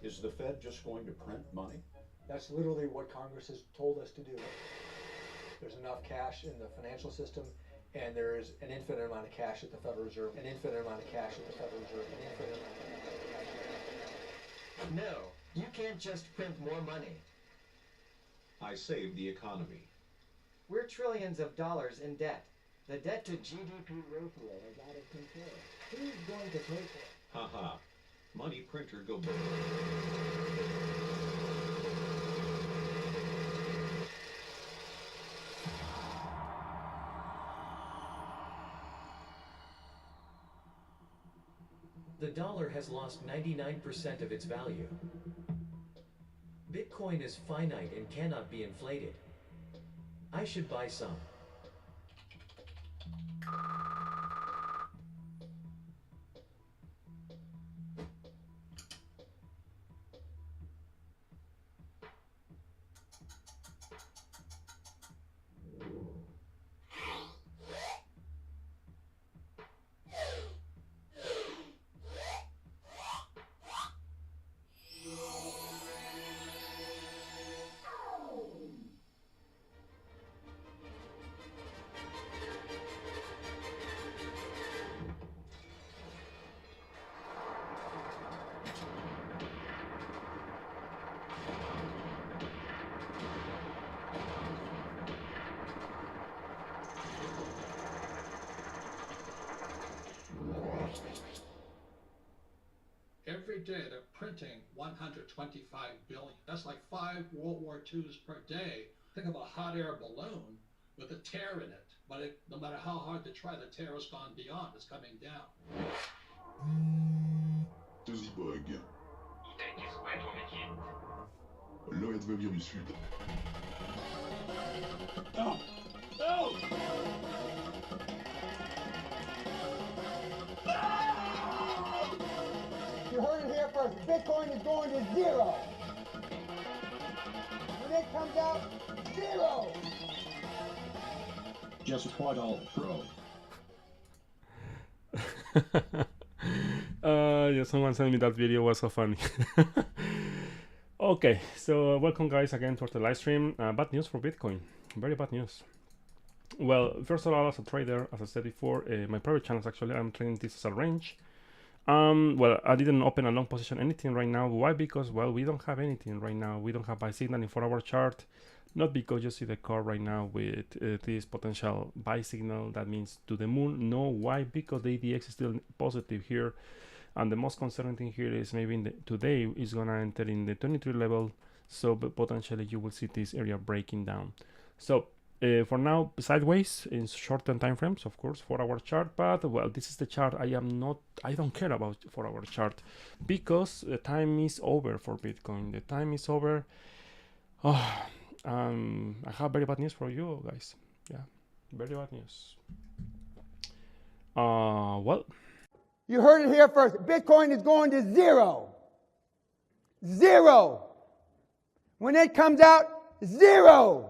Is the Fed just going to print money? That's literally what Congress has told us to do. There's enough cash in the financial system, and there's an infinite amount of cash at the Federal Reserve, an infinite amount of cash at the Federal Reserve, an infinite amount of cash. No, you can't just print more money. I saved the economy. We're trillions of dollars in debt. The debt to GDP ratio is out of control. Who's going to pay for it? Haha. Money printer go. The dollar has lost 99% of its value. Bitcoin is finite and cannot be inflated. I should buy some. Every day they're printing 125 billion. That's like 5 World War IIs per day. Think of a hot air balloon with a tear in it. But no matter how hard they try, the tear has gone beyond. It's coming down. Bug. Lloyd va venir du sud. No! No! You heard it here first. Bitcoin is going to zero. When it comes out, zero. Just what all pro. Yeah, someone sent me that video, was so funny. Okay, so welcome guys again to the live stream. Bad news for Bitcoin, very bad news. Well, first of all, as a trader, as I said before, my private channels actually, I'm trading this as a range. Well, I didn't open a long position anything right now. Why? Because, well, we don't have anything right now. We don't have buy signal in 4-hour chart. Not because you see the core right now with this potential buy signal that means to the moon. No, why? Because the ADX is still positive here. And the most concerning thing here is maybe today is gonna enter in the 23 level. So but potentially you will see this area breaking down. So for now, sideways in short-term time frames, of course, 4-hour chart. But well, this is the chart. I don't care about 4-hour chart because the time is over for Bitcoin. The time is over. Oh, I have very bad news for you guys. Yeah, very bad news. Well, You heard it here first. Bitcoin is going to zero. Zero. When it comes out, zero.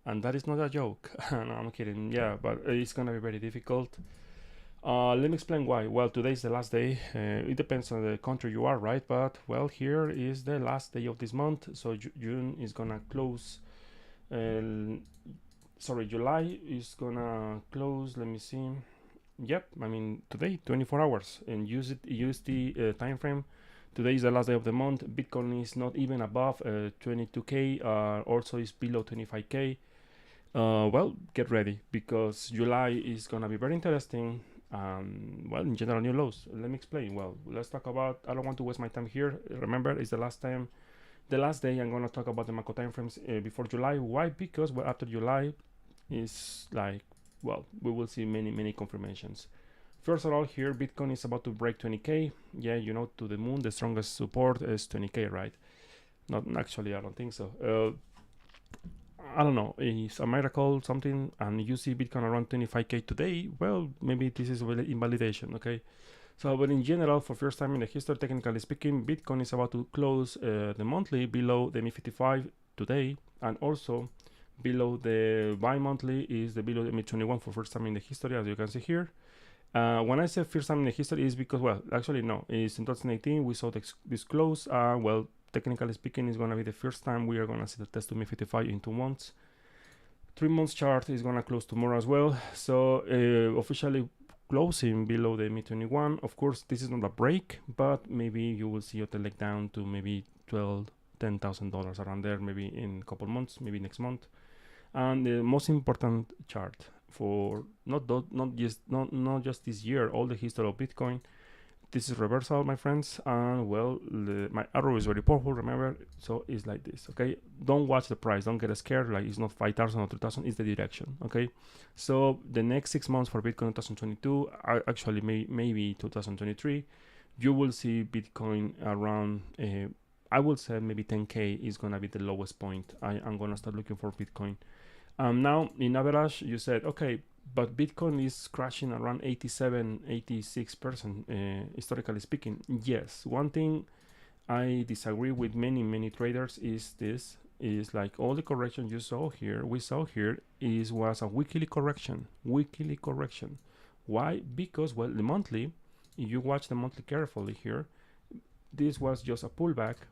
and that is not a joke. No, I'm kidding. Yeah, but it's gonna be very difficult. Let me explain why. Well, today is the last day. It depends on the country you are, right? But well, here is the last day of this month. So June is gonna close. Sorry, July is gonna close. Let me see. Yep, I mean today, 24 hours, and USD time frame. Today is the last day of the month. Bitcoin is not even above 22k. Also is below 25k. Well, get ready because July is gonna be very interesting. Well, in general, new lows. Let me explain. Well, let's talk about. I don't want to waste my time here. Remember, it's the last time, the last day. I'm gonna talk about the macro time frames before July. Why? Because well, after July is like, well, we will see many confirmations. First of all, here Bitcoin is about to break 20k. Yeah, you know, to the moon. The strongest support is 20k, right? Not actually, I don't think so. I don't know, it's a miracle, something, and you see Bitcoin around 25k today, well, maybe this is invalidation, okay? So, but in general, for first time in the history, technically speaking, Bitcoin is about to close the monthly below the MI55 today, and also below the bi-monthly is the below the MI21 for first time in the history, as you can see here. When I say first time in the history is because, well, actually no, it's in 2018 we saw this close. Well, technically speaking, it's gonna be the first time we are gonna see the test to MA55 in 2 months. 3 months chart is gonna close tomorrow as well. So officially closing below the MA21. Of course, this is not a break, but maybe you will see a leg down to maybe $10,000 around there, maybe in a couple months, maybe next month. And the most important chart for not just this year, all the history of Bitcoin. This is reversal, my friends, and well, my arrow is very powerful, remember, so it's like this, okay? Don't watch the price, don't get scared, like it's not 5,000 or 3,000, it's the direction, okay? So the next 6 months for Bitcoin 2022, actually maybe 2023, you will see Bitcoin around, I would say maybe 10K is gonna be the lowest point. I'm gonna start looking for Bitcoin. Now, in average, you said, okay, but Bitcoin is crashing around 86%, historically speaking. Yes, one thing I disagree with many traders is this, is like all the correction we saw here, was a weekly correction. Why? Because, well, the monthly, if you watch the monthly carefully here, this was just a pullback,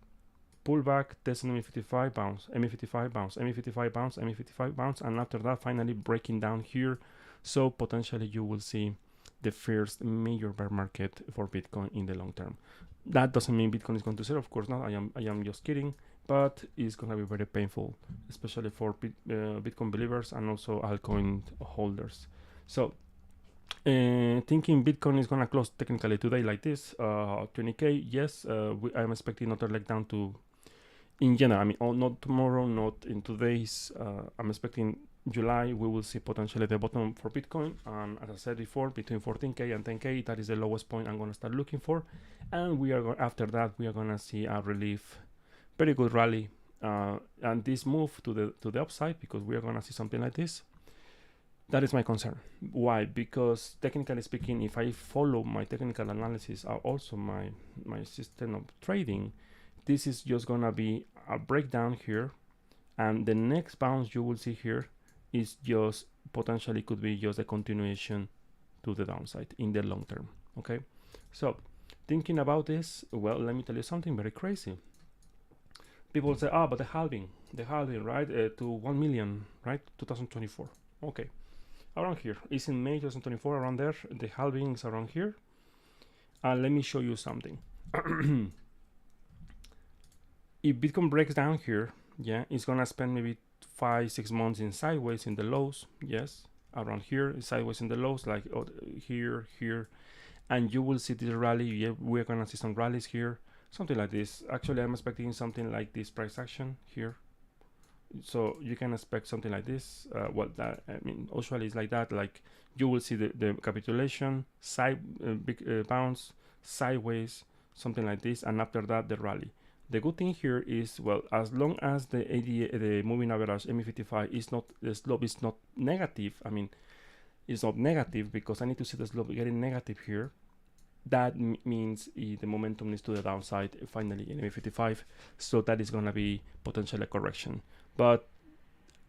test MA55 bounce, MA55 bounce, MA55 bounce, MA55 bounce, and after that finally breaking down here. So potentially you will see the first major bear market for Bitcoin in the long term. That doesn't mean Bitcoin is going to zero, of course not. I am just kidding, but it's going to be very painful, especially for Bitcoin believers and also altcoin holders. So thinking Bitcoin is going to close technically today like this, 20K, yes, I'm expecting another leg down to, in general, I mean, not tomorrow, not in 2 days. I'm expecting July we will see potentially the bottom for Bitcoin, and as I said before, between 14K and 10K, that is the lowest point I'm going to start looking for, and we are after that we are going to see a relief, very good rally, and this move to the upside, because we are going to see something like this. That is my concern. Why? Because technically speaking, if I follow my technical analysis, also my system of trading, this is just gonna be a breakdown here, and the next bounce you will see here is just potentially could be just a continuation to the downside in the long term. Okay, so thinking about this, well, let me tell you something very crazy. People say, but the halving, right, to 1 million, right, 2024. Okay, around here, it's in May 2024, around there. The halving is around here. Let me show you something. If Bitcoin breaks down here, yeah, it's gonna spend maybe 5-6 months in sideways in the lows, yes, around here, sideways in the lows, like here, and you will see this rally. Yeah, we're gonna see some rallies here, something like this. Actually, I'm expecting something like this price action here, so you can expect something like this. Well, that, I mean, usually it's like that, like you will see the capitulation, big bounce, sideways, something like this, and after that the rally. The good thing here is, well, as long as the moving average MA55 is not, the slope is not negative, I mean, it's not negative because I need to see the slope getting negative here. That means the momentum is to the downside finally in MA55, so that is going to be potentially a correction. But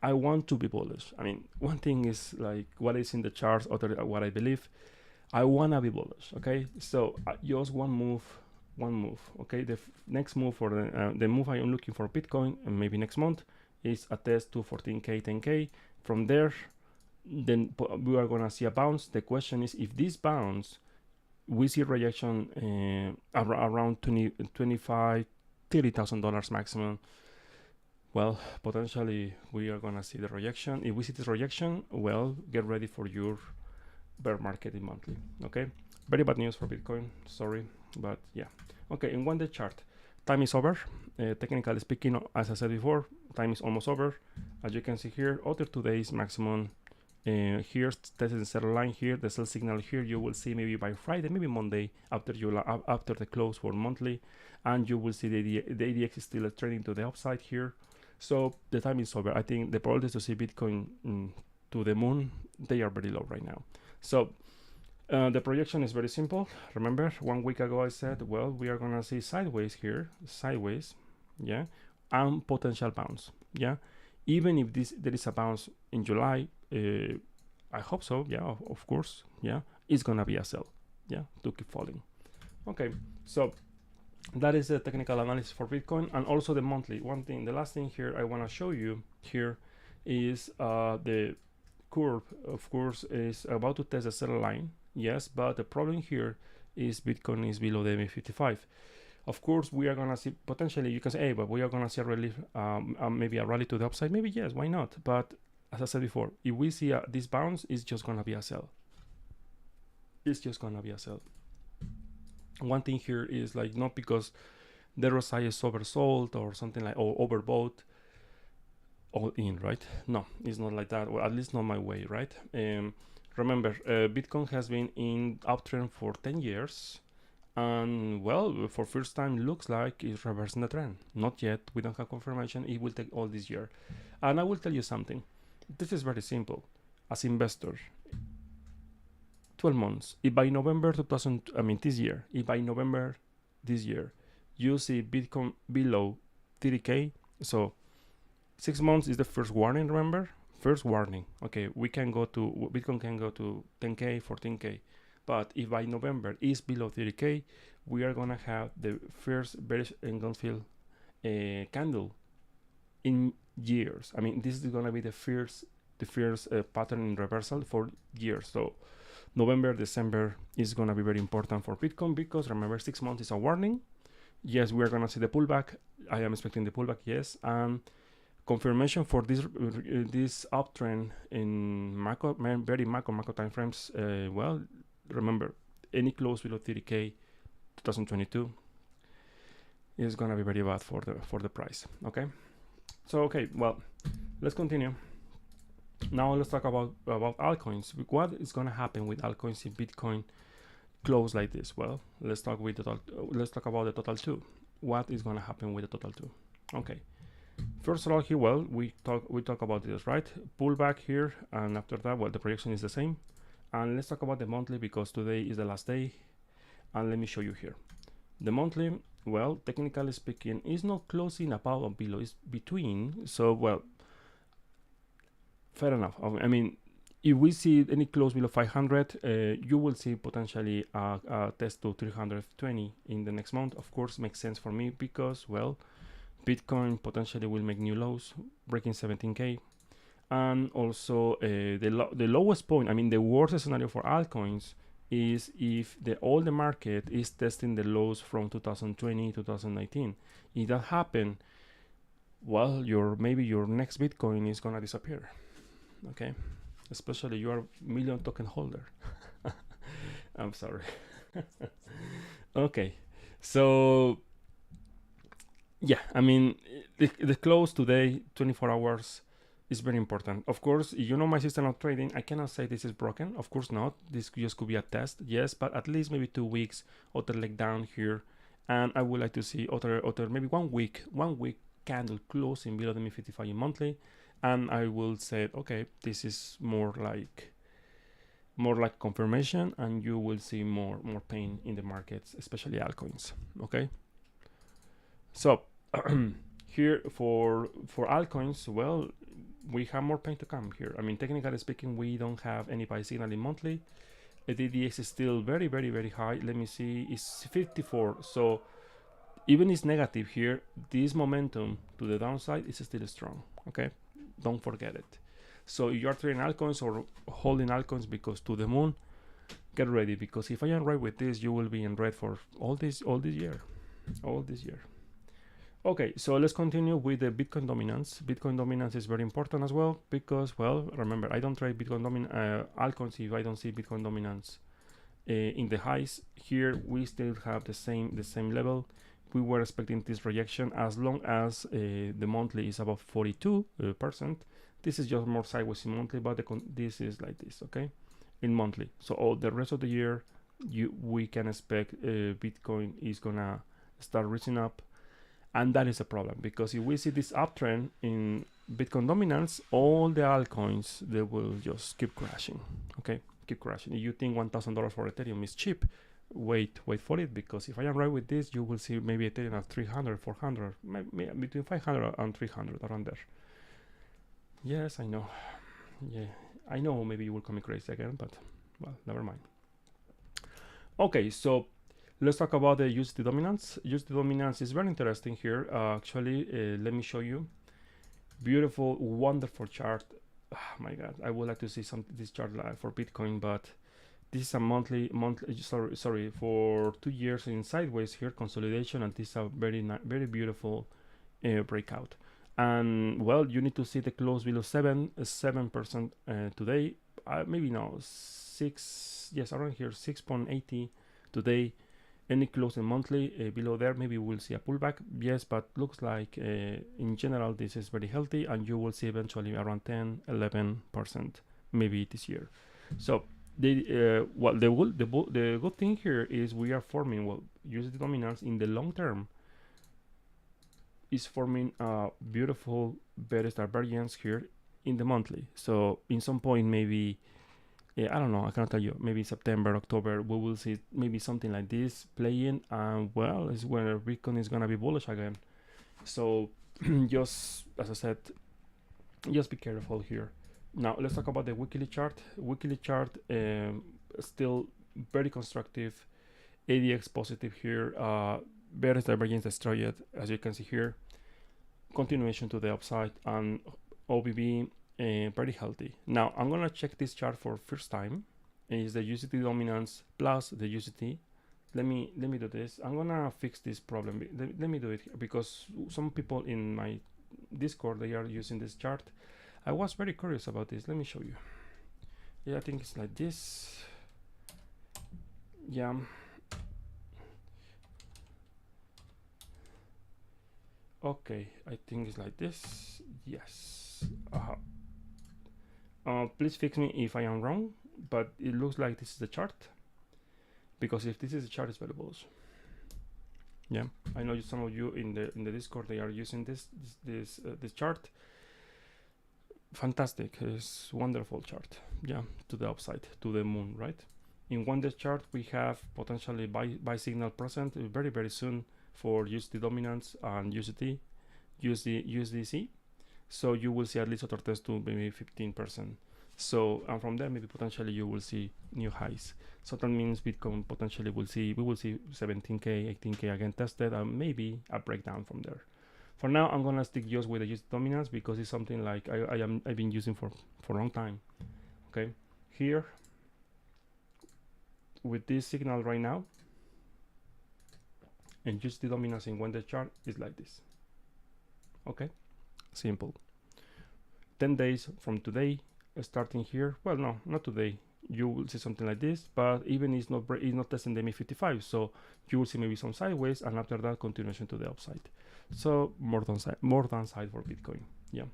I want to be bullish. I mean, one thing is like what is in the charts, other what I believe. I want to be bullish, okay? So just one move, okay? The next move for the move I am looking for Bitcoin, and maybe next month, is a test to 14K, 10K. From there, then we are gonna see a bounce. The question is, if this bounce, we see rejection around $25,000, $30,000 maximum. Well, potentially we are gonna see the rejection. If we see this rejection, well, get ready for your bear market in monthly. Okay, very bad news for Bitcoin. Sorry, but yeah. Okay, in 1 day chart, time is over. Technically speaking, as I said before, time is almost over. As you can see here, other 2 days maximum. Here's the center line here, the sell signal here. You will see maybe by Friday, maybe Monday after the close for monthly, and you will see the ADX is still trending to the upside here. So the time is over. I think the probability to see Bitcoin to the moon, they are very low right now. So the projection is very simple. Remember 1 week ago I said, well, we are gonna see sideways here, yeah, and potential bounce, yeah. Even if there is a bounce in July, I hope so, yeah, of course, yeah. it's gonna be a sell, yeah, to keep falling. Okay, so that is the technical analysis for Bitcoin, and also the monthly. One thing, the last thing here I want to show you here is the curve. Of course, is about to test the sell line, yes, but the problem here is Bitcoin is below the MA55. Of course, we are gonna see potentially, you can say, hey, but we are gonna see a rally, maybe a rally to the upside. Maybe yes, why not? But as I said before, if we see this bounce, it's just gonna be a sell. It's just gonna be a sell. One thing here is like, not because the RSI is oversold or something like, or overbought, all in, right? No, it's not like that, or at least not my way, right? Remember, Bitcoin has been in uptrend for 10 years, and well, for first time looks like it's reversing the trend. Not yet, we don't have confirmation. It will take all this year. And I will tell you something, this is very simple. As investor, 12 months, if by November this year, if by November this year you see Bitcoin below 30k, so 6 months is the first warning, remember? First warning. Okay, Bitcoin can go to 10k, 14k. But if by November is below 30k, we are gonna have the first bearish engulfing candle in years. I mean, this is gonna be the first pattern in reversal for years. So November, December is gonna be very important for Bitcoin, because remember, 6 months is a warning. Yes, we are gonna see the pullback. I am expecting the pullback, yes, and confirmation for this uptrend in very macro time frames. Well, remember, any close below 30k 2022 is gonna be very bad for the price. Okay, so okay, well, let's continue. Now let's talk about altcoins. What is gonna happen with altcoins if Bitcoin close like this? Well, let's talk about the total 2. What is gonna happen with the total 2? Okay. First of all, here, well, we talk about this, right? Pullback here, and after that, well, the projection is the same. And let's talk about the monthly, because today is the last day. And let me show you here. The monthly, well, technically speaking, is not closing above or below, it's between. So, well, fair enough. I mean, if we see any close below 500, you will see potentially a test to 320 in the next month. Of course, makes sense for me because, well, Bitcoin potentially will make new lows, breaking 17k. And also the lowest point, I mean, the worst scenario for altcoins is if all the market is testing the lows from 2020, 2019. If that happen, well, maybe your next Bitcoin is gonna disappear. Okay, especially you are million token holder. I'm sorry. Okay, so yeah, I mean, the close today, 24 hours, is very important. Of course, you know my system of trading, I cannot say this is broken. Of course not. This just could be a test, yes, but at least maybe 2 weeks, other leg down here, and I would like to see other maybe 1 week candle closing below the MA55 in monthly, and I will say, okay, this is more like confirmation, and you will see more pain in the markets, especially altcoins. Okay, so here for altcoins, well, we have more pain to come here. I mean, technically speaking, we don't have any buy signal in monthly. The DDX is still very, very, very high. Let me see, it's 54. So even it's negative here, this momentum to the downside is still strong. Okay, don't forget it. So if you are trading altcoins or holding altcoins because to the moon, get ready, because if I am right with this, you will be in red for all this year. Okay, so let's continue with the Bitcoin dominance. Bitcoin dominance is very important as well, because, well, remember, I don't trade Bitcoin altcoins if I don't see Bitcoin dominance in the highs. Here we still have the same level. We were expecting this rejection as long as the monthly is above 42%. This is just more sideways in monthly, but this is like this, okay, in monthly. So all the rest of the year, we can expect Bitcoin is gonna start reaching up. And that is a problem, because if we see this uptrend in Bitcoin dominance, all the altcoins, they will just keep crashing. Okay, keep crashing. If you think $1,000 for Ethereum is cheap, wait for it, because if I am right with this, you will see maybe Ethereum at 300, 400, maybe between 500 and 300, around there. Yes, I know. Yeah, I know. Maybe you will call me crazy again, but well, never mind. Okay, so let's talk about the USD dominance. USD dominance is very interesting here. Actually, let me show you. Beautiful, wonderful chart. Oh my God, I would like to see this chart for Bitcoin, but this is a monthly. Sorry, for 2 years in sideways here consolidation, and this is a very beautiful breakout. And well, you need to see the close below 7% today. Maybe no 6. Yes, around here 6.80 today. Any closing monthly below there, maybe we'll see a pullback. Yes, but looks like in general this is very healthy, and you will see eventually around 10-11% maybe this year. So the good thing here is we are forming, well, USD dominance in the long term is forming a beautiful bearish divergence here in the monthly. So in some point, maybe I don't know, I cannot tell you, maybe September, October, we will see maybe something like this playing, and well, it's when Bitcoin is gonna be bullish again. So just as I said, just be careful here. Now let's talk about the weekly chart. Weekly chart still very constructive. ADX positive here. Bearish divergence destroyed, as you can see here. Continuation to the upside, and OBB very healthy. Now I'm gonna check this chart for first time. Is the USD dominance plus the USD. Let me do this. I'm gonna fix this problem. Let me do it here, because some people in my Discord, they are using this chart. I was very curious about this. Let me show you. Yeah, I think it's like this. Yeah. Okay, I think it's like this. Yes. Please fix me if I am wrong, but it looks like this is the chart, because if this is the chart, it's very bullish. Yeah, I know some of you in the Discord, they are using this chart. Fantastic, it's wonderful chart. Yeah, to the upside, to the moon, right? In one day chart, we have potentially buy signal present very soon for USD dominance and USDC. So you will see at least other test to maybe 15%. So, and from there, maybe potentially you will see new highs. So that means Bitcoin potentially we will see 17K, 18K again tested, and maybe a breakdown from there. For now, I'm gonna stick just with the USD dominance, because it's something like I've been using for a long time. Okay, here with this signal right now, and USD dominance in one day chart is like this. Okay, simple. 10 days from today, starting here. Well, no, not today. You will see something like this, but even it's not testing the MA55, so you will see maybe some sideways, and after that, continuation to the upside. So more downside for Bitcoin. Yeah.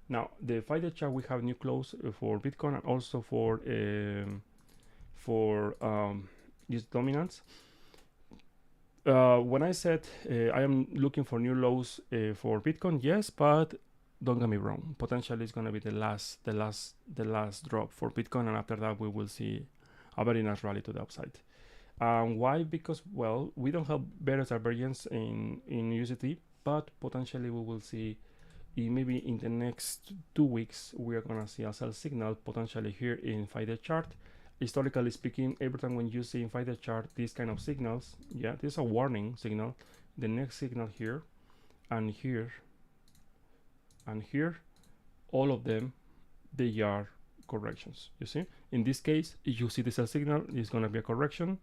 Now the 5-day chart, we have new close for Bitcoin, and also for this dominance. When I said I am looking for new lows for Bitcoin, yes, but don't get me wrong, potentially it's going to be the last drop for Bitcoin, and after that we will see a very nice rally to the upside. Why? Because, well, we don't have better divergence in USDT, but potentially we will see maybe in the next 2 weeks we are going to see a sell signal potentially here in 5-day chart. Historically speaking, every time when you see in 5-day chart these kind of signals, yeah, this is a warning signal. The next signal here and here and here, all of them, they are corrections. You see, in this case, if you see the sell signal, it's going to be a correction.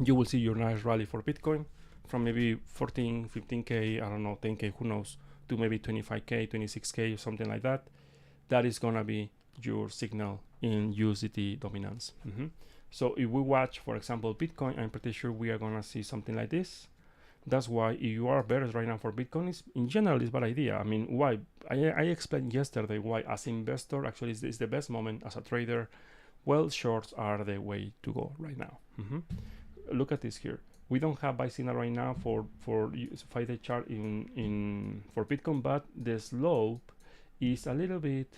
You will see your nice rally for Bitcoin from maybe 14, 15K, I don't know, 10K, who knows, to maybe 25K, 26K, or something like that. That is going to be your signal in USDT dominance. So if we watch, for example, Bitcoin, I'm pretty sure we are going to see something like this. That's why if you are bearish right now for Bitcoin, in general, it's a bad idea. I mean, why? I explained yesterday why as an investor, actually, it's the best moment as a trader. Well, shorts are the way to go right now. Look at this here. We don't have buy signal right now for 5-day chart for Bitcoin, but the slope is a little bit,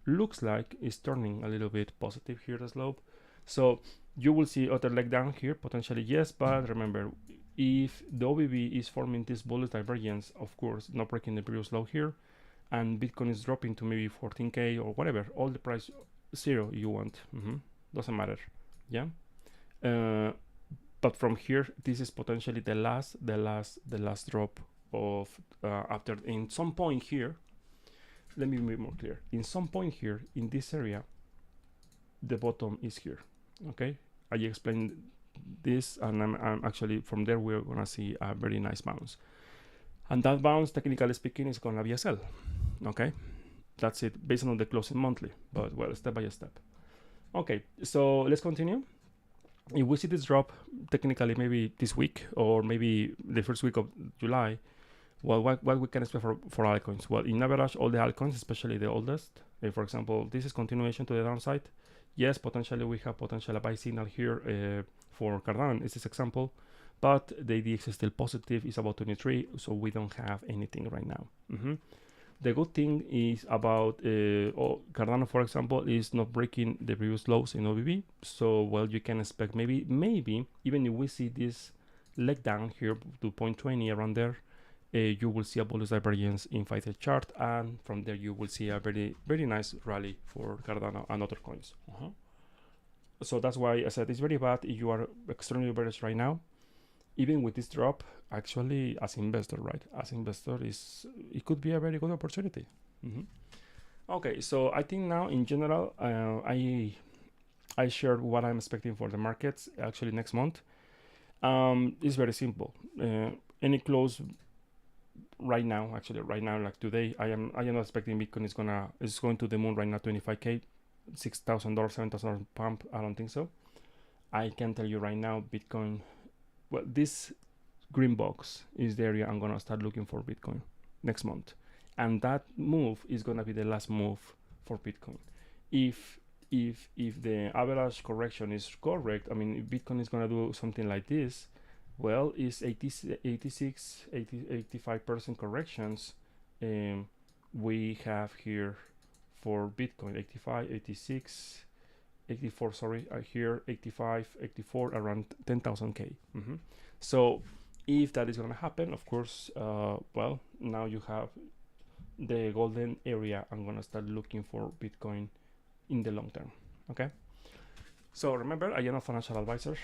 looks like it's turning a little bit positive here, the slope. So you will see other leg down here, potentially, yes, but remember, if the OBB is forming this bullish divergence, of course, not breaking the previous low here, and Bitcoin is dropping to maybe 14K or whatever, all the price zero you want, doesn't matter, yeah. But from here, this is potentially the last drop of after. In some point here, let me be more clear. In some point here in this area, the bottom is here. Okay, I explained this, and I'm actually from there we're gonna see a very nice bounce, and that bounce, technically speaking, is gonna be a sell. Okay, that's it based on the closing monthly, but well, step by step. Okay, so let's continue. If we see this drop, technically maybe this week or maybe the first week of July, well, what we can expect for altcoins? Well, in average, all the altcoins, especially the oldest, for example, this is continuation to the downside. Yes, potentially we have a buy signal here for Cardano, this is example, but the ADX is still positive, it's about 23, so we don't have anything right now. The good thing is about Cardano, for example, is not breaking the previous lows in OBB. So, well, you can expect maybe even if we see this leg down here to 0.20 around there, you will see a bullish divergence in 5-day chart, and from there you will see a very nice rally for Cardano and other coins. So that's why I said it's very bad if you are extremely bearish right now. Even with this drop, actually, as investor, right? As investor, it could be a very good opportunity. Okay, so I think now in general, I shared what I'm expecting for the markets actually next month. It's very simple. Any close right now, like today, I am not expecting Bitcoin is going to the moon right now, 25K, $6,000, $7,000 pump. I don't think so. I can tell you right now, Bitcoin. Well, this green box is the area I'm gonna start looking for Bitcoin next month, and that move is gonna be the last move for Bitcoin. If the average correction is correct, I mean, if Bitcoin is gonna do something like this, well, it's 85% corrections. We have here for Bitcoin 85, 86. 84, sorry, here 85, 84, around 10,000K. So if that is going to happen, of course, well, now you have the golden area. I'm going to start looking for Bitcoin in the long term. Okay. So remember, I am a financial advisor.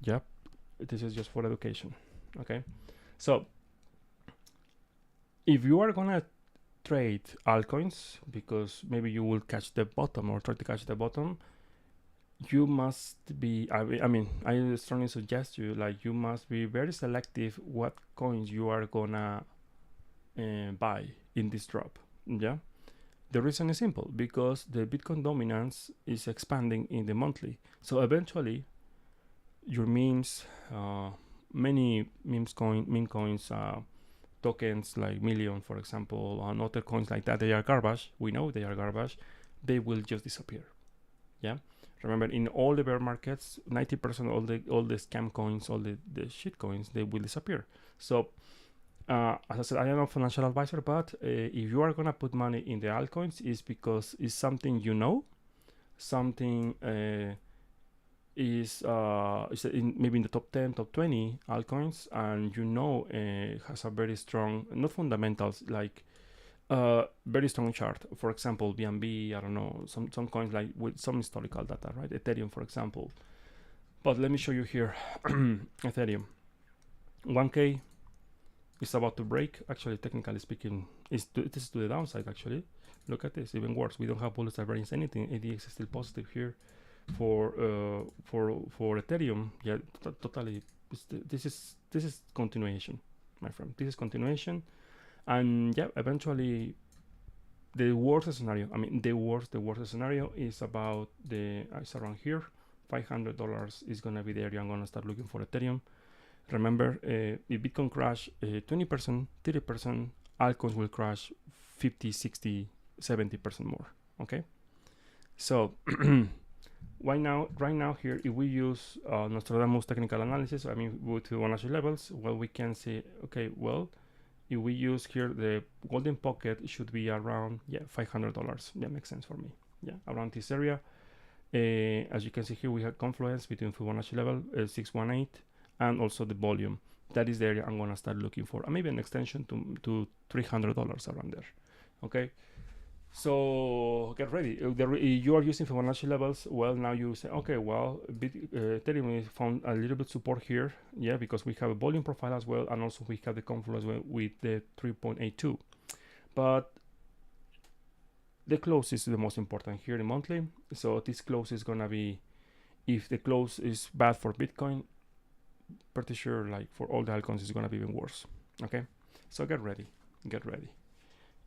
Yep. This is just for education. Okay. So if you are going to trade altcoins, because maybe you will catch the bottom or try to catch the bottom, you must be, I mean, I strongly suggest you, like, you must be very selective what coins you are gonna buy in this drop. Yeah, the reason is simple, because the Bitcoin dominance is expanding in the monthly. So eventually, your memes, many meme coins, tokens like Million, for example, and other coins like that, they are garbage. We know they are garbage. They will just disappear. Yeah. Remember, in all the bear markets, 90% of all the scam coins, all the shit coins, they will disappear. So, as I said, I am not a financial advisor, but if you are gonna put money in the altcoins, it's because it's something you know, something is maybe in the top 10, top 20 altcoins, and you know has a very strong, not fundamentals, like very strong chart. For example, BNB, I don't know, some coins like with some historical data, right? Ethereum, for example. But let me show you here. Ethereum 1K is about to break. Actually, technically speaking, this is to the downside. Actually, look at this, even worse. We don't have bullish divergence, anything. ADX is still positive here for Ethereum. Yeah, totally. This is continuation, my friend. This is continuation. And yeah, eventually, the worst scenario. I mean, the worst scenario is about it's around here. $500 is gonna be the area I'm gonna start looking for Ethereum. Remember, if Bitcoin crash 20%, 30%, altcoins will crash 50, 60, 70% more. Okay, so right now here, if we use Nostradamus technical analysis, I mean with Fibonacci levels, well, we can see, okay, well, if we use here the golden pocket, it should be around, yeah, $500. That makes sense for me. Yeah, around this area. As you can see here, we have confluence between Fibonacci level 618 and also the volume. That is the area I'm gonna start looking for, and maybe an extension to $300 around there. Okay, So get ready. You are using Fibonacci levels. Well, now you say, okay, well, Ethereum found a little bit support here, yeah, because we have a volume profile as well, and also we have the confluence with the 3.82. But the close is the most important here in monthly. So this close is gonna be, if the close is bad for Bitcoin, pretty sure like for all the altcoins it's gonna be even worse. Okay, so get ready.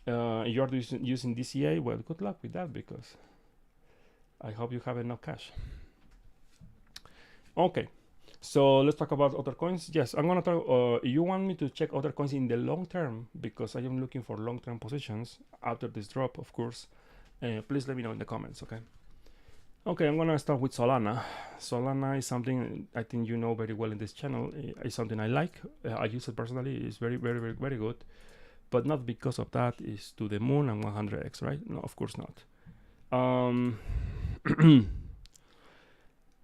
You're using DCA, well, good luck with that, because I hope you have enough cash. Okay, so let's talk about other coins. Yes, I'm gonna talk, you want me to check other coins in the long term, because I am looking for long-term positions after this drop, of course. Please let me know in the comments, okay? Okay, I'm gonna start with Solana. Solana is something I think you know very well in this channel. It's something I like. I use it personally. It's very good. But not because of that is to the moon and 100x, right? No, of course not.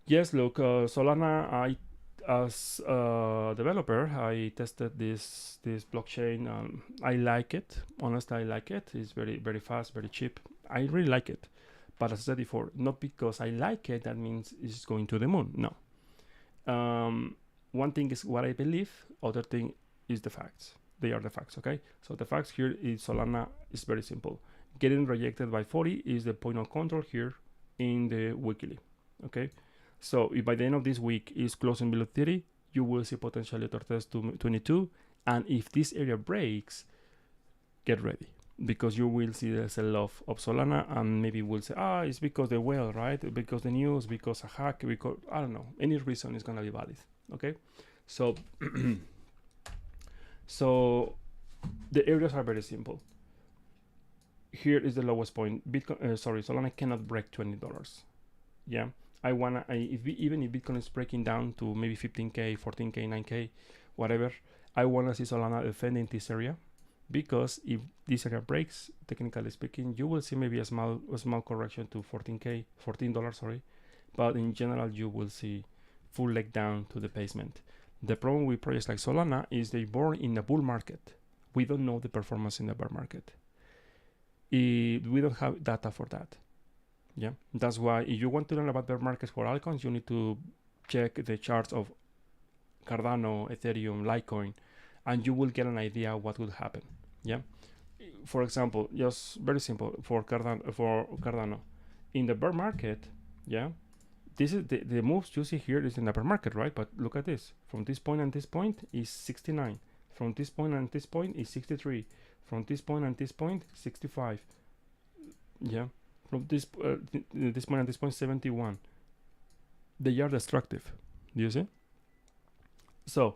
Yes, look, Solana, as a developer, I tested this blockchain. I like it. Honestly, I like it. It's very fast, very cheap. I really like it. But as I said before, not because I like it, that means it's going to the moon. No. One thing is what I believe. Other thing is the facts. They are the facts, okay? So the facts here is Solana is very simple. Getting rejected by 40 is the point of control here in the weekly, okay? So if by the end of this week is closing below 30, you will see potentially a test to 22. And if this area breaks, get ready, because you will see the sell-off of Solana, and maybe we'll say, it's because the whale, right? Because the news, because a hack, because I don't know, any reason is gonna be valid, okay? So so the areas are very simple. Here is the lowest point. Solana cannot break $20. Yeah, even if Bitcoin is breaking down to maybe 15k, 14k, 9k, whatever, I wanna see Solana defending this area, because if this area breaks, technically speaking, you will see maybe a small correction to $14, sorry, but in general you will see full leg down to the basement. The problem with projects like Solana is they born in a bull market. We don't know the performance in the bear market. We don't have data for that. Yeah, that's why if you want to learn about bear markets for altcoins, you need to check the charts of Cardano, Ethereum, Litecoin, and you will get an idea what would happen. Yeah, for example, just very simple for Cardano, in the bear market, yeah. This is the moves you see here is in the bear market, right? But look at this. From this point and this point is 69. From this point and this point is 63. From this point and this point, 65. Yeah. From this point and this point, 71. They are destructive. Do you see? So,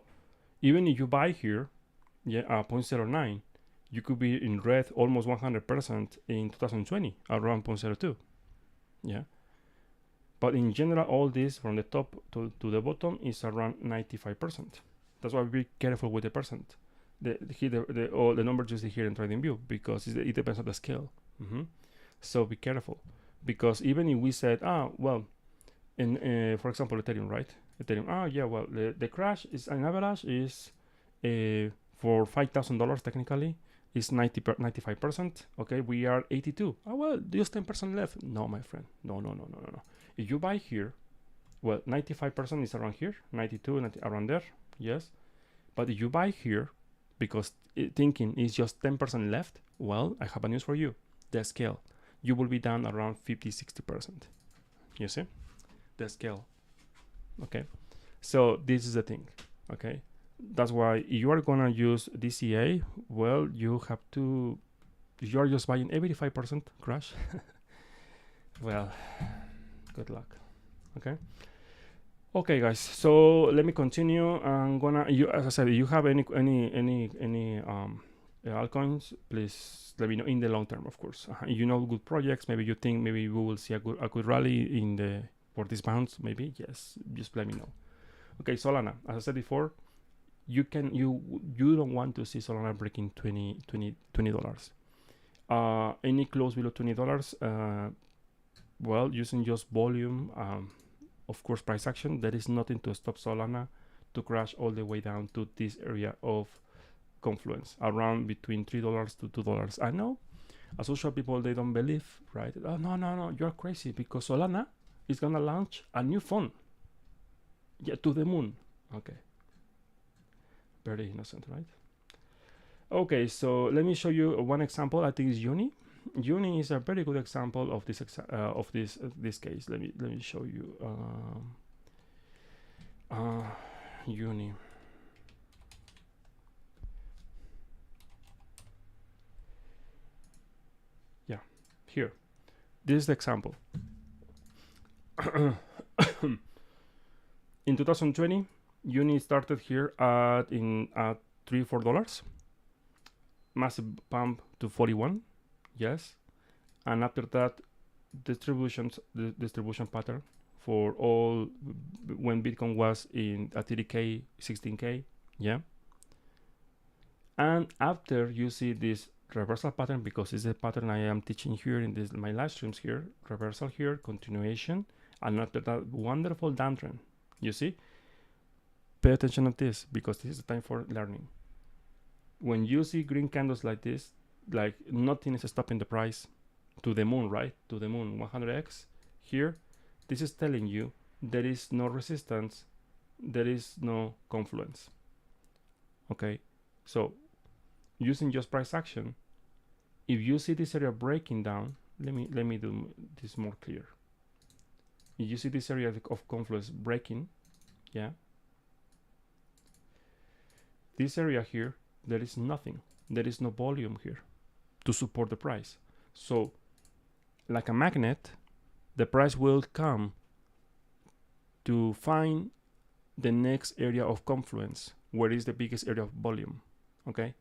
even if you buy here, yeah, 0.09, you could be in red almost 100% in 2020, around 0.02. Yeah. But in general, all this from the top to the bottom is around 95%. That's why be careful with the percent. The numbers you see here in TradingView, because it depends on the scale. So be careful, because even if we said, well, in for example, Ethereum, right? Ethereum, yeah, well, the crash is an average is for $5,000 technically is 95%. Okay, we are 82. Well, just 10% left. No, my friend. No. If you buy here, well, 95% is around here, 92 around there, yes. But if you buy here, because thinking is just 10% left, well, I have a news for you. The scale, you will be down around 50-60%. You see? The scale. Okay. So this is the thing. Okay. That's why if you are gonna use DCA, well, you have to. If you are just buying every 5% crash, well, good luck. Okay, guys. So let me continue. I'm gonna. As I said, if you have any altcoins, please let me know in the long term, of course. If you know good projects, maybe you think maybe we will see a good rally for this bounce. Maybe yes. Just let me know. Okay, Solana. As I said before, you don't want to see Solana breaking $20. Any close below $20. Well, using just volume, of course, price action, there is nothing to stop Solana to crash all the way down to this area of confluence, around between $3 to $2. I know As usual, people, they don't believe, right? Oh, no, you're crazy, because Solana is gonna launch a new phone. Yeah, to the moon. Okay. Very innocent, right? Okay, so let me show you one example. I think it's Uni. Uni is a very good example of this this case. Let me show you Uni. Yeah, here. This is the example. In 2020, Uni started here at $3-4. Massive pump to 41, yes, and after that, the distribution pattern for all when Bitcoin was in at 30K, 16K, yeah. And after you see this reversal pattern, because it's the pattern I am teaching here in this my live streams here, reversal here, continuation, and after that wonderful downtrend. You see, pay attention to this, because this is the time for learning. When you see green candles like this, like nothing is stopping the price to the moon, right? To the moon, 100x. Here, this is telling you there is no resistance, there is no confluence. Okay, so using just price action, if you see this area breaking down, let me do this more clear. If you see this area of confluence breaking, yeah, this area here, there is nothing, there is no volume here to support the price. So like a magnet, the price will come to find the next area of confluence, where is the biggest area of volume. Okay,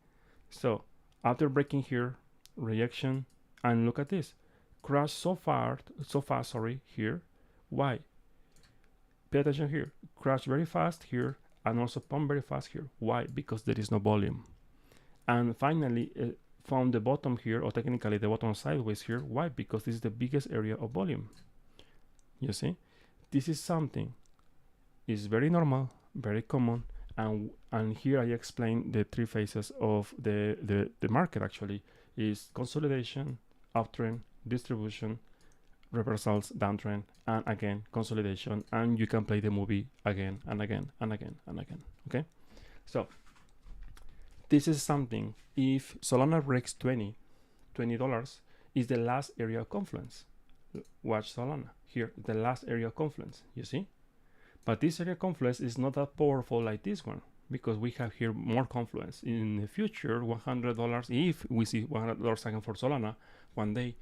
so after breaking here, reaction, and look at this, crash so fast, sorry, here. Why? Pay attention here, crash very fast here, and also pump very fast here. Why? Because there is no volume. And finally found the bottom here, or technically the bottom sideways here. Why? Because this is the biggest area of volume. You see, this is something is very normal, very common, and here I explain the three phases of the market. Actually is consolidation, uptrend, distribution, reversals, downtrend, and again consolidation, and you can play the movie again and again and again and again. Okay, so this is something, if Solana breaks $20 is the last area of confluence. Watch Solana here, the last area of confluence, you see? But this area of confluence is not that powerful like this one, because we have here more confluence. In the future, $100, if we see $100 again for Solana, one day,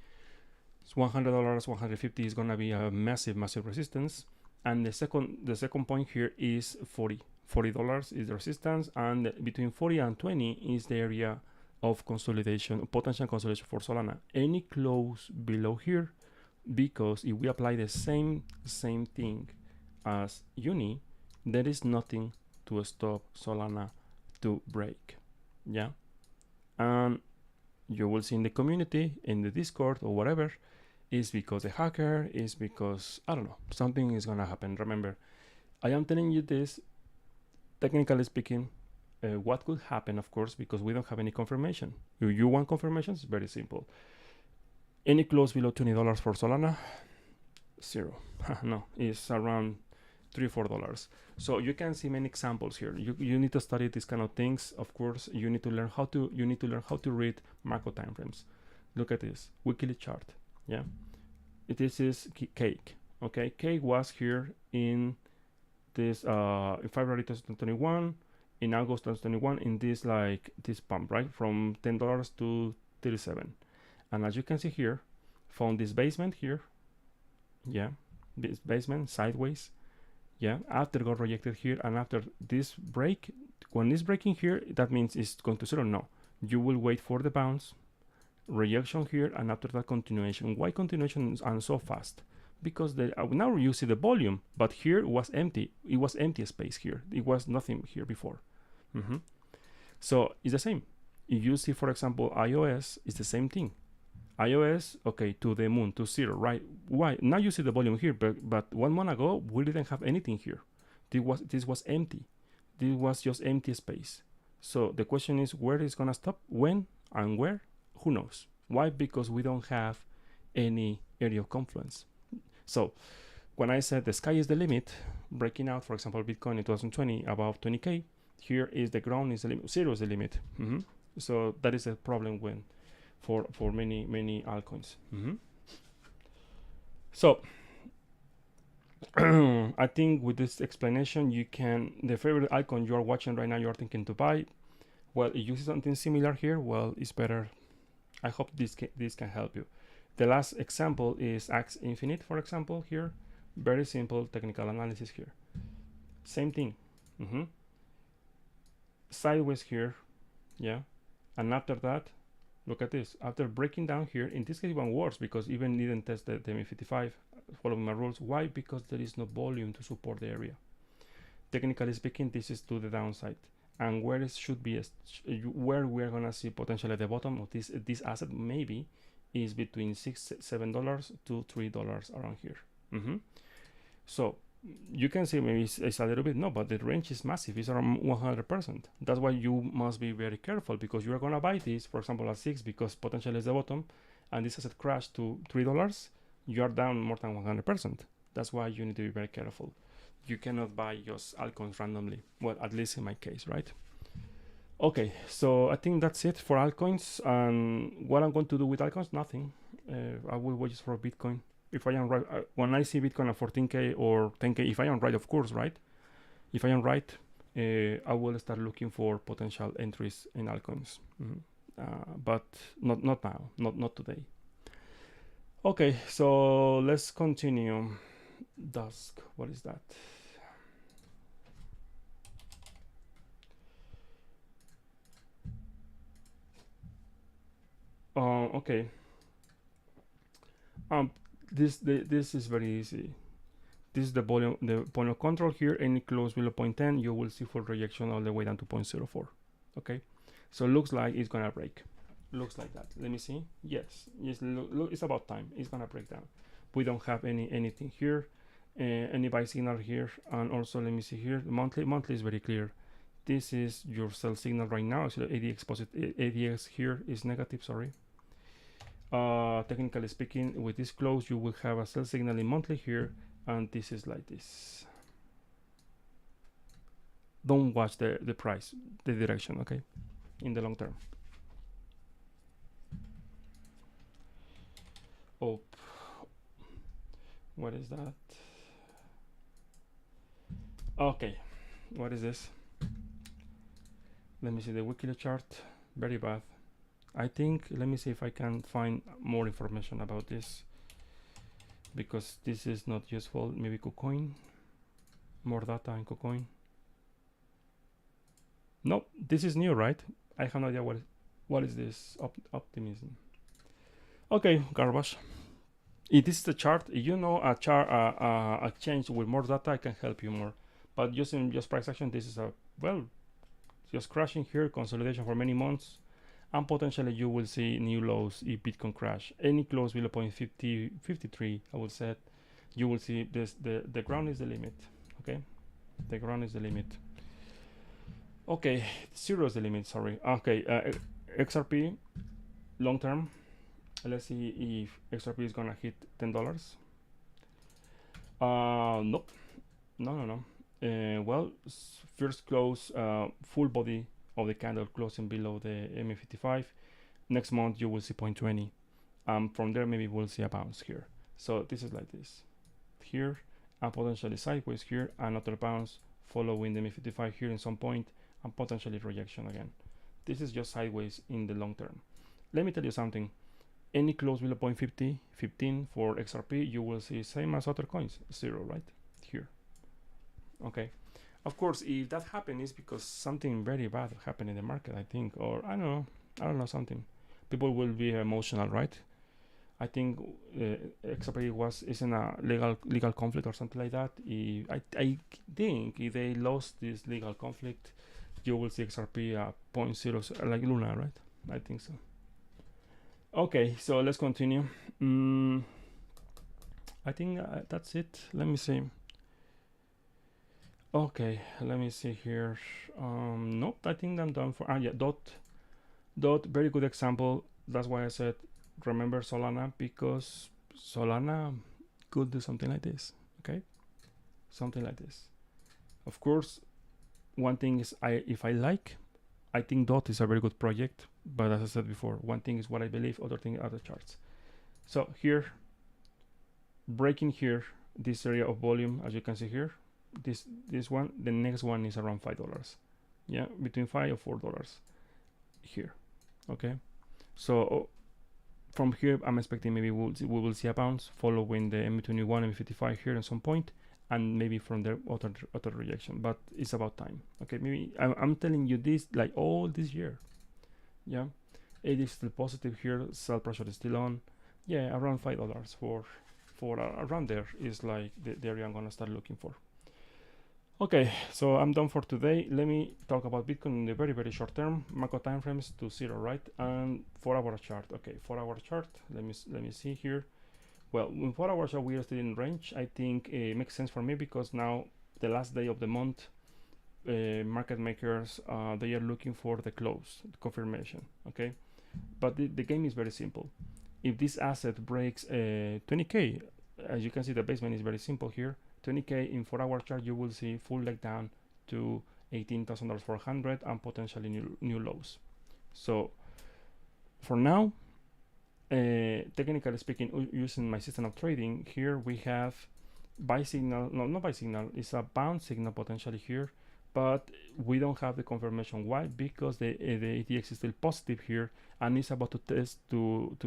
it's $100, 150 is gonna be a massive resistance. And the second point here is $40 is the resistance, and between 40 and 20 is the area of consolidation, potential consolidation for Solana. Any close below here, because if we apply the same thing as Uni, there is nothing to stop Solana to break. Yeah, and you will see in the community, in the Discord or whatever, is because the hacker, is because I don't know, something is gonna happen. Remember, I am telling you this technically speaking, what could happen, of course, because we don't have any confirmation. If you want confirmation, it's very simple. Any close below $20 for Solana? Zero. No, it's around $3-4. So you can see many examples here. You need to study these kind of things. Of course, you need to learn how to read macro timeframes. Look at this weekly chart. Yeah, this is cake. Okay, cake was here in this in February 2021, in August 2021, in this this pump, right, from $10 to 37, and as you can see here, found this basement here. Yeah, this basement sideways. Yeah, after got rejected here, and after this break, when it's breaking here, that means it's going to zero. No, you will wait for the bounce, rejection here, and after that continuation. Why continuation and so fast? Because now you see the volume, but here it was empty. It was empty space here. It was nothing here before. So it's the same. If you see, for example, iOS, it's the same thing. iOS, okay, to the moon, to zero, right? Why? Now you see the volume here, but 1 month ago, we didn't have anything here. This was empty. This was just empty space. So the question is, where is gonna stop? When and where? Who knows? Why? Because we don't have any area of confluence. So when I said the sky is the limit, breaking out, for example, Bitcoin in 2020 above 20K, here is the ground is the limit, zero is the limit. So that is a problem when for many altcoins. So I think with this explanation, you can, the favorite icon you're watching right now, you're thinking to buy, well, if you see something similar here, well, it's better. I hope this can help you. The last example is Axe Infinite, for example, here. Very simple technical analysis here. Same thing. Sideways here, yeah. And after that, look at this. After breaking down here, in this case even worse, because even didn't test the MA55 following my rules. Why? Because there is no volume to support the area. Technically speaking, this is to the downside. And where it should be, where we're gonna see potentially at the bottom of this asset maybe is between $7 to $3 around here. So you can say maybe it's a little bit, no, but the range is massive. It's around 100%. That's why you must be very careful, because you are gonna buy this, for example, at 6 because potentially it's the bottom, and this asset crashed to $3. You are down more than 100%. That's why you need to be very careful. You cannot buy just altcoins randomly. Well, at least in my case, right? Okay, so I think that's it for altcoins. And what I'm going to do with altcoins, nothing. I will wait for Bitcoin. If I am right, when I see Bitcoin at 14K or 10K, if I am right, of course, right? If I am right, I will start looking for potential entries in altcoins. But not now, not today. Okay, so let's continue. Dusk, what is that? Okay. This is very easy. This is the point of control here. Any close below 0.10, you will see full rejection all the way down to 0.04. Okay, so looks like it's gonna break. Looks like that. Let me see. Yes, look, it's about time. It's gonna break down. We don't have anything here, any buy signal here, and also let me see here. Monthly is very clear. This is your sell signal right now. So ADX here is negative. Sorry. Technically speaking, with this close, you will have a sell signal in monthly here, and this is like this. Don't watch the price, the direction, okay? In the long term. Oh, what is that? Okay, what is this? Let me see the weekly chart. Very bad. I think, let me see if I can find more information about this, because this is not useful. Maybe KuCoin, more data in KuCoin. Nope, this is new, right? I have no idea what is this optimism. Okay, garbage. If this is the chart, if you know a chart, a change with more data, I can help you more. But using just price action, this is a, well, just crashing here, consolidation for many months, and potentially you will see new lows if Bitcoin crash. Any close below 0.53, I would say, you will see this. The ground is the limit. Okay, the ground is the limit. Okay, zero is the limit. Sorry. Okay, XRP long term. Let's see if XRP is gonna hit $10. Nope. No. Well, first close, full body of the candle closing below the MA55. Next month you will see 0.20. From there maybe we'll see a bounce here. So this is like this here, and potentially sideways here, another bounce following the MA55 here in some point, and potentially rejection again. This is just sideways in the long term. Let me tell you something. Any close below 0.50, 15 for XRP, you will see same as other coins, zero, right? Here. Okay. Of course, if that happens, it's because something very bad happened in the market, I think, or I don't know something. People will be emotional, right? I think XRP is in a legal conflict or something like that. I think if they lost this legal conflict, you will see XRP at 0.0, like Luna, right? I think so. Okay, so let's continue. I think that's it. Let me see. Okay, let me see here. Nope, I think I'm done for. Yeah, dot. Very good example. That's why I said remember Solana, because Solana could do something like this. Okay, something like this. Of course, one thing is if I think DOT is a very good project, but as I said before, one thing is what I believe, other thing are the charts. So here, breaking here, this area of volume, as you can see here, this one, the next one is around $5. Yeah, between $5 or $4 here. Okay, so from here, I'm expecting maybe we will see a bounce following the MA21, MA55 here at some point, and maybe from there auto rejection. But it's about time. Okay, maybe I'm telling you this like all this year. Yeah, it is still positive here. Sell pressure is still on. Yeah, around $5 for around there is like the area I'm gonna start looking for. Okay, so I'm done for today. Let me talk about Bitcoin in the very, very short term. Macro timeframes to 0, right? And 4-hour chart. Okay, 4-hour chart. Let me see here. Well, in 4-hour chart, we are still in range. I think it makes sense for me because now the last day of the month, market makers they are looking for the close, the confirmation. Okay, but the game is very simple. If this asset breaks 20k, as you can see, the basement is very simple here. 20k in 4-hour chart, you will see full leg down to $18,400 and potentially new lows. So for now, technically speaking, using my system of trading, here we have buy signal, no, not buy signal, it's a bounce signal potentially here, but we don't have the confirmation. Why? Because the ATX is still positive here and it's about to test to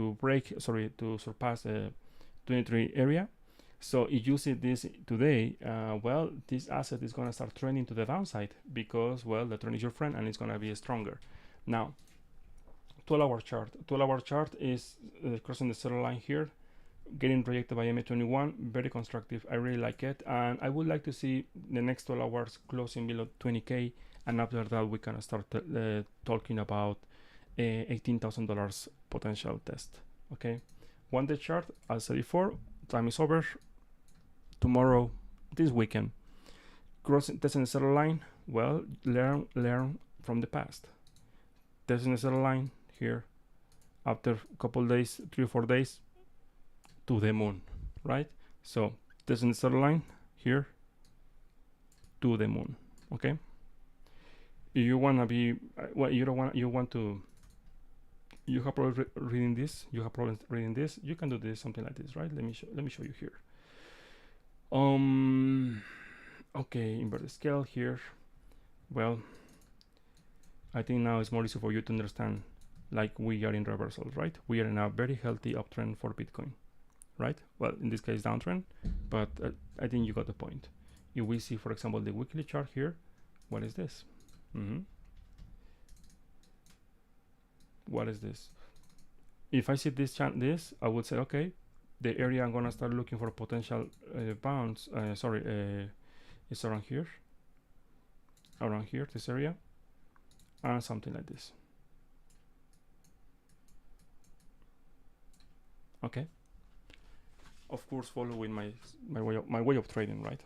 surpass the 23 area. So if you see this today, well, this asset is going to start trending to the downside because, well, the trend is your friend and it's going to be stronger. Now, 12-hour chart. 12-hour chart is crossing the zero line here, getting rejected by MA21. Very constructive. I really like it. And I would like to see the next 12 hours closing below 20K. And after that, we can start talking about $18,000 potential test. Okay. 1-day chart, as I said before, time is over. Tomorrow, this weekend, testing the zero line. Well, learn from the past. Testing the zero line here, after a couple days, 3 or 4 days, to the moon, right? So testing the zero line here to the moon. Okay. If you wanna be, well, you have problems reading this. You have problems reading this. You can do this, something like this, right? Let me show you here. Okay, inverted scale here. Well, I think now it's more easy for you to understand, like we are in reversals, right? We are in a very healthy uptrend for Bitcoin, right? Well, in this case, downtrend, but I think you got the point. If we see, for example, the weekly chart here, what is this? What is this? If I see this, I would say, okay, the area I'm gonna start looking for potential bounce. It's around here, this area, and something like this. Okay. Of course, following my way of trading, right?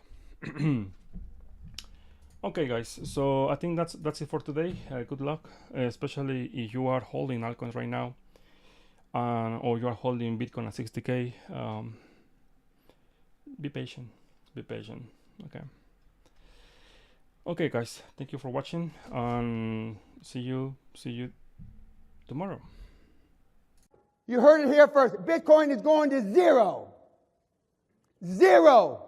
Okay, guys. So I think that's it for today. Good luck, especially if you are holding altcoins right now. Or you are holding Bitcoin at 60K, be patient. Okay, guys, thank you for watching, and see you tomorrow. You heard it here first. Bitcoin is going to zero. Zero.